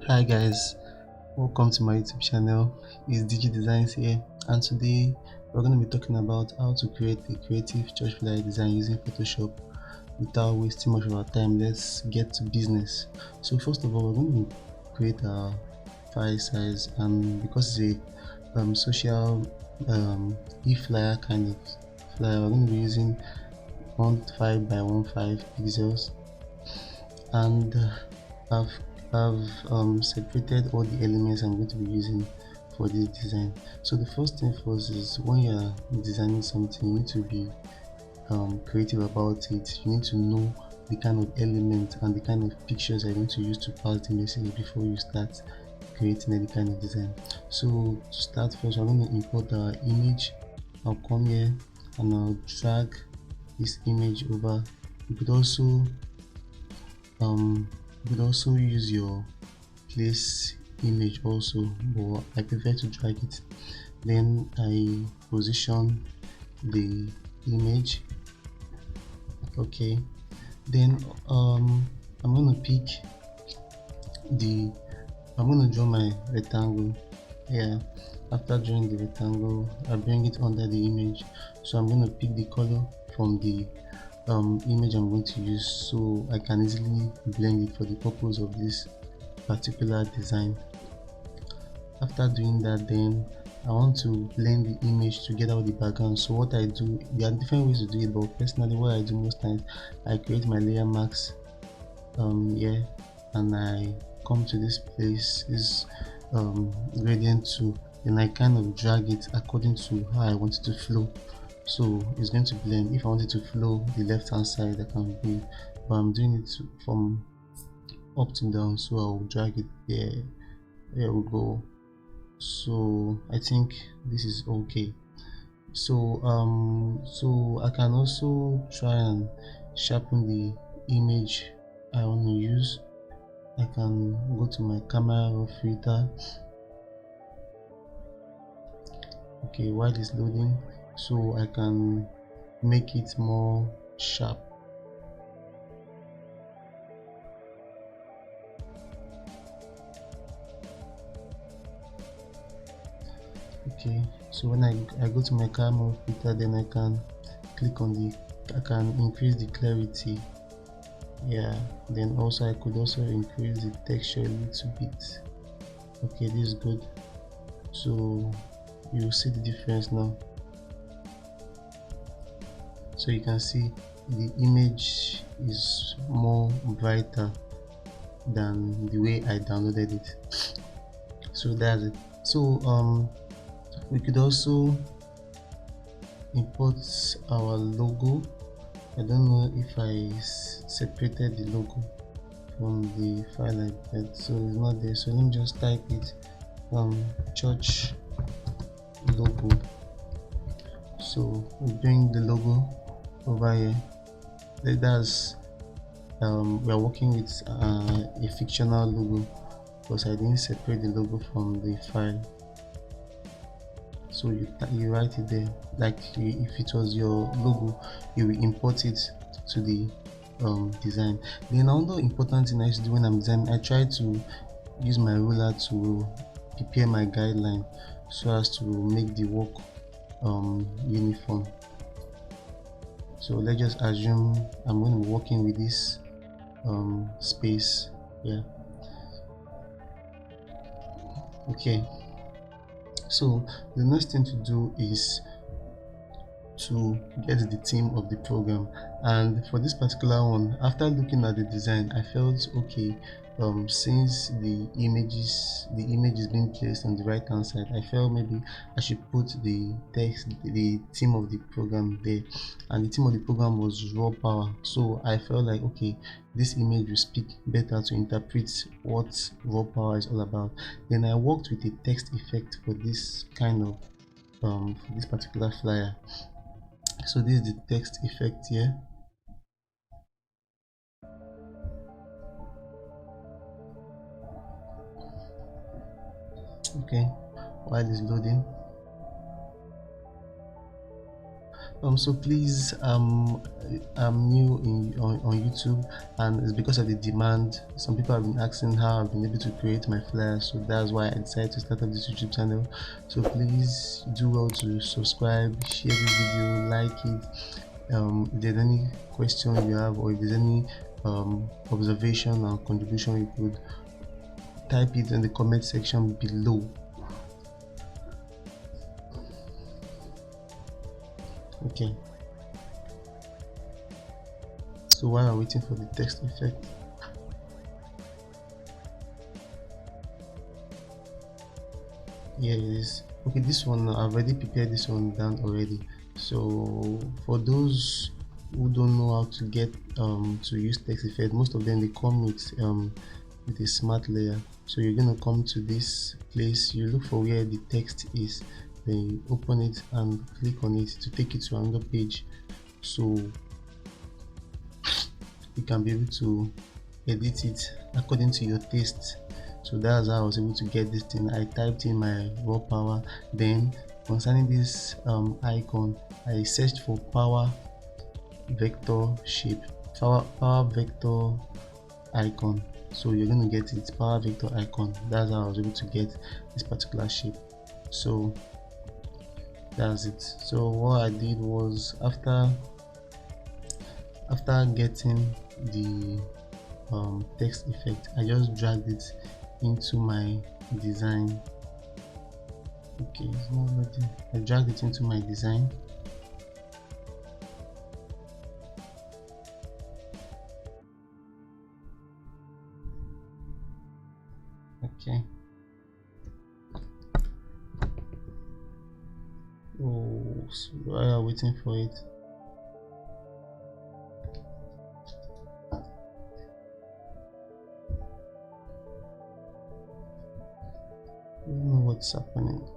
Hi guys, welcome to my YouTube channel. It's Digi Designs here, and today we're going to be talking about how to create a creative church flyer design using Photoshop without wasting much of our time. Let's get to business. So first of all, we're going to create a file size, and because it's a social e-flyer kind of flyer, we're going to be using 15 by 15 pixels, and I've separated all the elements I'm going to be using for this design. So the first thing first is, when you're designing something, you need to be creative about it. You need to know the kind of element and the kind of pictures you're going to use to pass the message before you start creating any kind of design. So to start first, we're going to import our image. I'll come here and I'll drag this image over. You could also use your place image also, but I prefer to drag it. Then I position the image. Okay, then I'm going to pick the I'm going to draw my rectangle here. After drawing the rectangle, I bring it under the image. So I'm going to pick the color from the image I'm going to use, so I can easily blend it for the purpose of this particular design. After doing that, then I want to blend the image together with the background. So what I do, there are different ways to do it, but personally what I do most times, I create my layer mask here, and I come to this place, this gradient tool, then I kind of drag it according to how I want it to flow. So it's going to blend. If I want it to flow the left hand side, I can do it, but I'm doing it from up to down, so I'll drag it there. There we go. So I think this is okay. So I can also try and sharpen the image I want to use. I can go to my camera raw filter. Okay, while it's loading, so I can make it more sharp. Okay, so when I go to my camera filter, then I can click on the I can increase the clarity. Yeah, then also I could also increase the texture a little bit. Okay, this is good. So you see the difference now. So you can see the image is more brighter than the way I downloaded it. So that's it. So we could also import our logo. I don't know if I separated the logo from the file like that, so it's not there. So let me just type it, church logo. So we bring the logo over here. That's we are working with a fictional logo, because I didn't separate the logo from the file. So you write it there, like if it was your logo, you will import it to the design. Then another important thing I used to do when I'm designing, I try to use my ruler to prepare my guideline so as to make the work uniform. So let's just assume I'm going to be working with this space here. Okay, so the next thing to do is to get the theme of the program, and for this particular one, after looking at the design, I felt okay. Since the image is being placed on the right hand side, I felt maybe I should put the text, the theme of the program there, and the theme of the program was raw power. So I felt like, okay, this image will speak better to interpret what raw power is all about. Then I worked with a text effect for this kind of for this particular flyer. So this is the text effect here. Okay, while it's loading. So please, I'm new on YouTube, and it's because of the demand. Some people have been asking how I've been able to create my flyers, so that's why I decided to start up this YouTube channel. So please do well to subscribe, share this video, like it. If there's any question you have, or if there's any observation or contribution, you could type it in the comment section below. Okay, so while I'm waiting for the text effect, here it is. Okay, this one I've already prepared this one down already. So for those who don't know how to get to use text effect, most of them they come with a smart layer. So you're gonna come to this place, you look for where the text is, then you open it and click on it to take it to another page, so you can be able to edit it according to your taste. So that's how I was able to get this thing. I typed in my raw power, then concerning this icon, I searched for power vector shape, power vector icon. So you're going to get it, power vector icon. That's how I was able to get this particular shape. So that's it. So what I did was, after getting the text effect, I just dragged it into my design. Okay, it's not ready. I dragged it into my design. Okay. Oh, so while you're waiting for it, I don't know what's happening.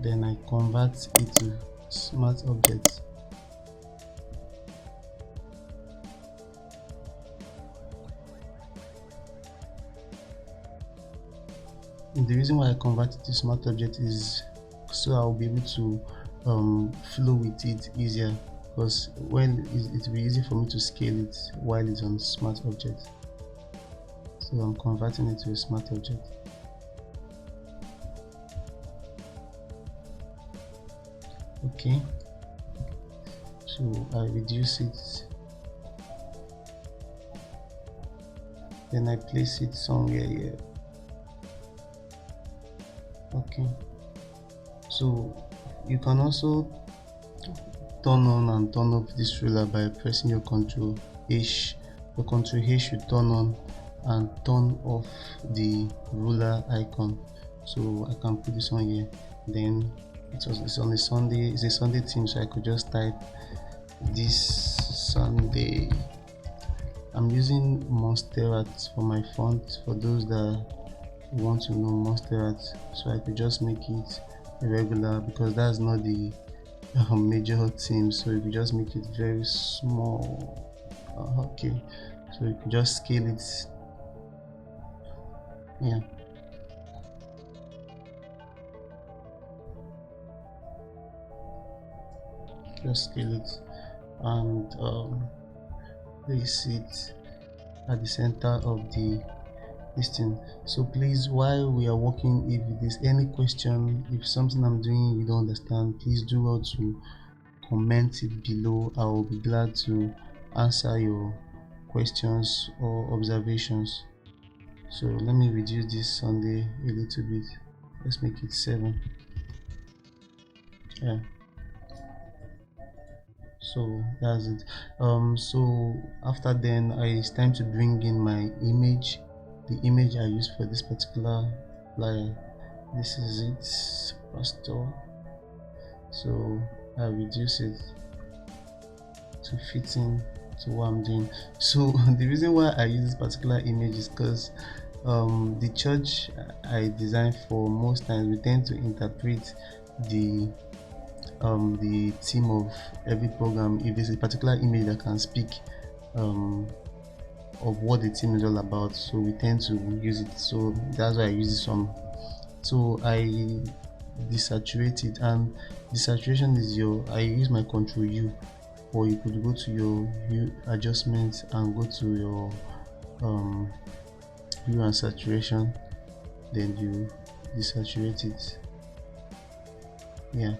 Then I convert it to smart objects. And the reason why I convert it to smart object is so I'll be able to flow with it easier, because when it will be easy for me to scale it while it's on smart object. So I'm converting it to a smart object. Okay, so I reduce it, then I place it somewhere here. Okay, so you can also turn on and turn off this ruler by pressing your control H. Your control H should turn on and turn off the ruler icon. So I can put this on here. Then it's on a Sunday, it's a Sunday theme, so I could just type this Sunday. I'm using Monsterrat for my font, for those that want to know Monsterrat, so I could just make it regular, because that's not the major theme, so you could just make it very small. Okay, so you could just scale it. Yeah, just scale it and place it at the center of the this thing. So please, while we are working, if there's any question, if something I'm doing you don't understand, please do well to comment it below. I will be glad to answer your questions or observations. So let me reduce this Sunday a little bit. Let's make it 7. Yeah, so that's it. So after then, it's time to bring in my image, the image I use for this particular flyer. This is it, pastor. So I reduce it to fit in to what I'm doing. So the reason why I use this particular image is because the church I design for, most times we tend to interpret the the theme of every program. If there's a particular image that can speak of what the theme is all about, so we tend to use it. So that's why I use this one. So I desaturate it, and desaturation is I use my control U, or you could go to your hue adjustments and go to your hue and saturation, then you desaturate it. Yeah,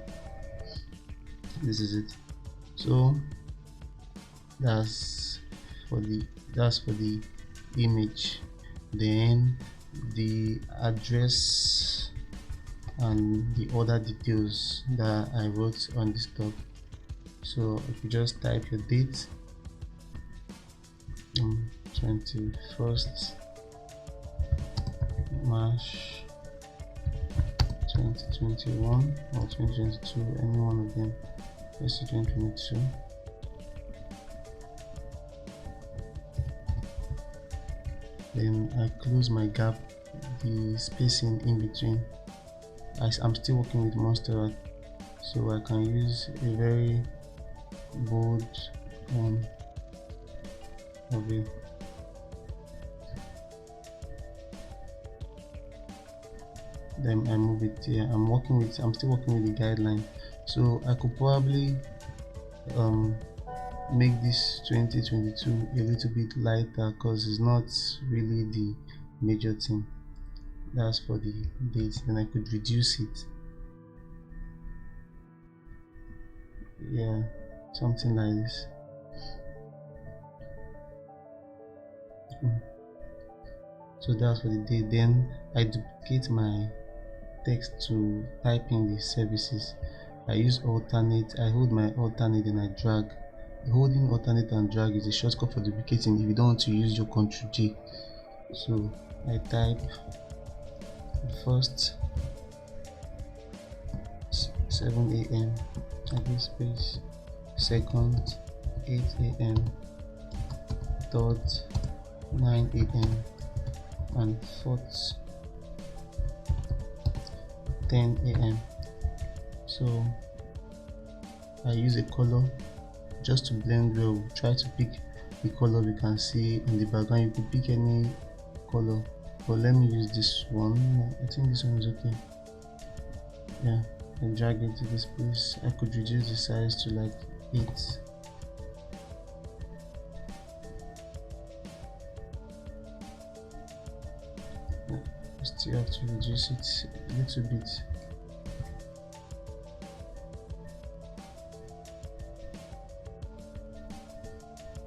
this is it. So that's for the image. Then the address and the other details that I wrote on this top. So if you just type your date, 21st March 2021 or 2022, any one of them. Let's do 2022. Then I close my gap, the spacing in between. I'm still working with Monster, so I can use a very bold one of it. Then I move it here. I'm still working with the guideline, so I could probably make this 2022 a little bit lighter because it's not really the major thing. That's for the date. Then I could reduce it, yeah, something like this. So that's for the date. Then I duplicate my text to type in the services. I use alternate. I hold my alternate and I drag. Holding alternate and drag is a shortcut for duplicating if you don't want to use your Ctrl J. So I type first 7 a.m. type space, second 8 a.m., third 9 a.m. and fourth 10 a.m. So I use a color just to blend well. Try to pick the color we can see in the background. You could pick any color, but let me use this one. I think this one is okay. Yeah, and drag it to this place. I could reduce the size to like 8. Still have to reduce it a little bit.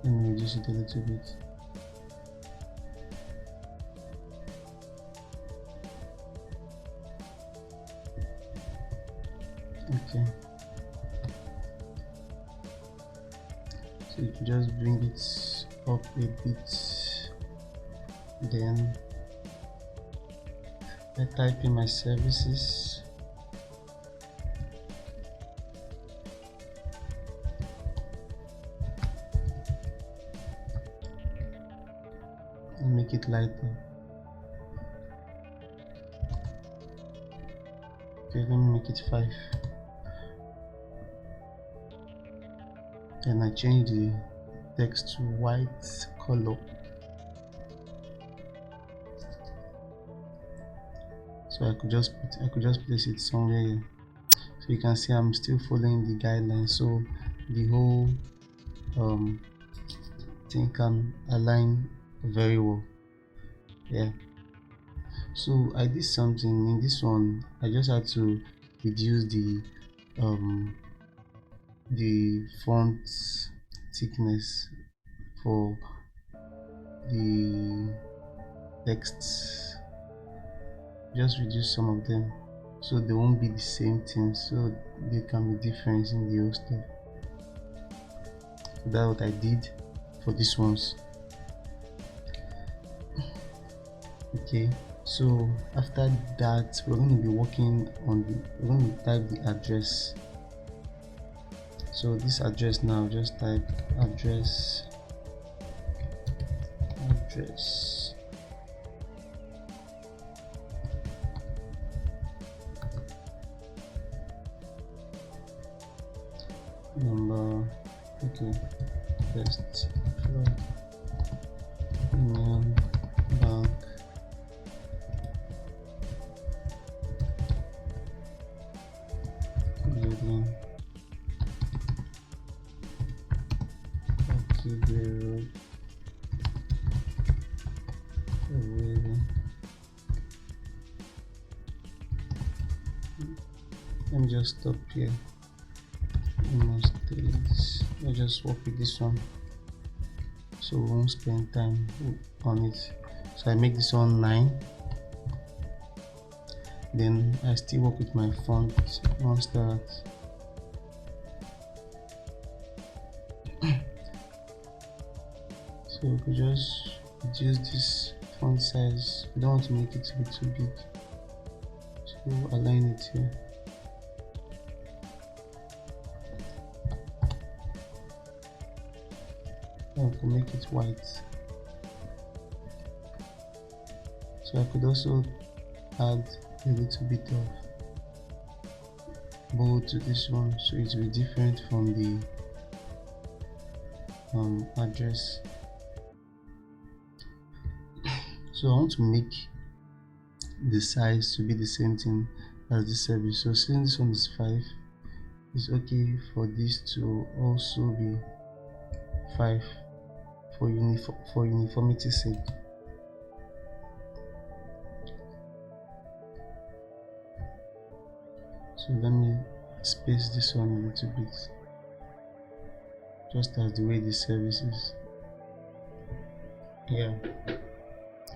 And reduce it a little bit. Okay. So you can just bring it up a bit. Then I type in my services. And make it lighter. Okay, let me make it 5. Then I change the text to white color. So I could just place it somewhere here. So you can see I'm still following the guidelines, so the whole thing can align very well. Yeah. So I did something in this one. I just had to reduce the font thickness for the texts. Just reduce some of them so they won't be the same thing, so there can be difference in the whole stuff. So that's what I did for these ones. Okay, so after that we're going to be working on we're going to type the address. So this address now, just type address. okay, First Flood Union Bank. Building Okigwe Road, Owerri. Let me just stop here. I'll just work with this one, so we won't spend time on it. So I make this one 9. Then I still work with my font once that. So we could just reduce this font size. We don't want to make it to be too big, so align it here. I could make it white. So I could also add a little bit of bold to this one, so it will be different from the address. So I want to make the size to be the same thing as the service. So since this one is 5, it's okay for this to also be 5 for uniformity's sake. So let me space this one a little bit, just as the way the service is. Yeah,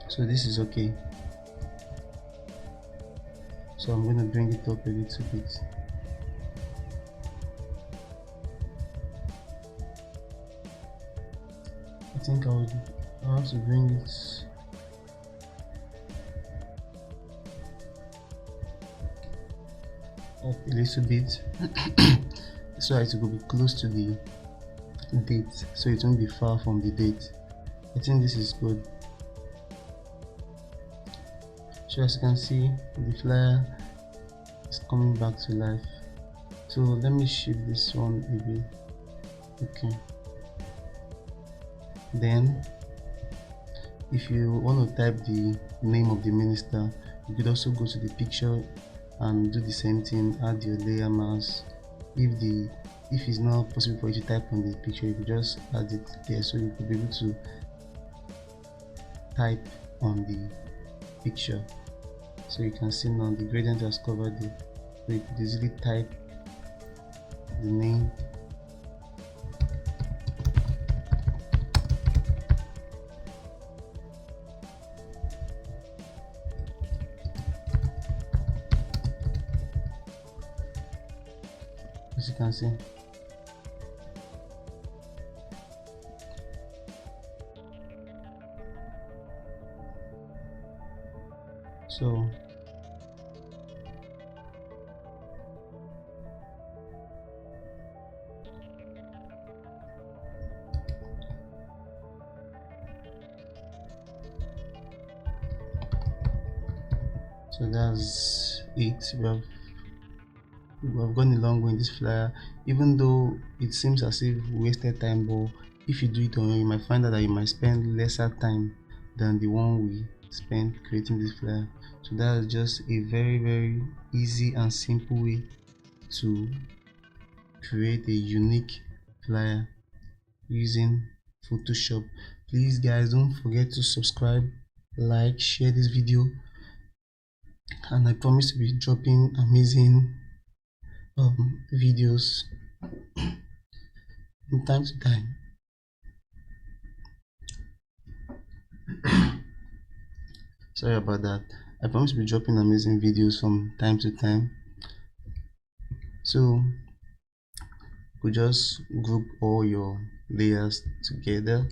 so this is okay. So I'm going to bring it up a little bit. I think I'll have to bring it up a little bit so it will be close to the date, so it won't be far from the date. I think this is good. So as you can see, the flyer is coming back to life. So let me shift this one a bit. Okay, then if you want to type the name of the minister, you could also go to the picture and do the same thing. Add your layer mask. If it's not possible for you to type on the picture, you could just add it there, so you could be able to type on the picture. So you can see now the gradient has covered it, so you could easily type the name. As you can see. So that's it. We have gone a long way in this flyer, even though it seems as if we wasted time, but if you do it on your own, you might find out that you might spend lesser time than the one we spent creating this flyer. So that's just a very easy and simple way to create a unique flyer using Photoshop. Please guys, don't forget to subscribe, like, share this video, and I promise to be dropping amazing videos from time to time. Sorry about that. I promise to be dropping amazing videos from time to time. So you just group all your layers together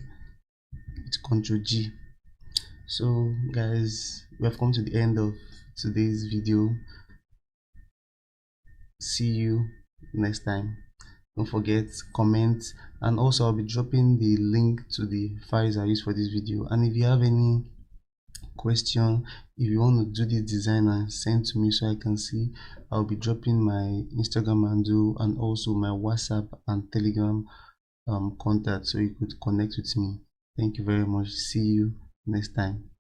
with Ctrl G. So guys, we have come to the end of today's video. See you next time. Don't forget, comment, and also I'll be dropping the link to the files I used for this video. And if you have any question, if you want to do this design and send to me so I can see, I'll be dropping my Instagram handle and also my WhatsApp and Telegram contact so you could connect with me. Thank you very much. See you next time.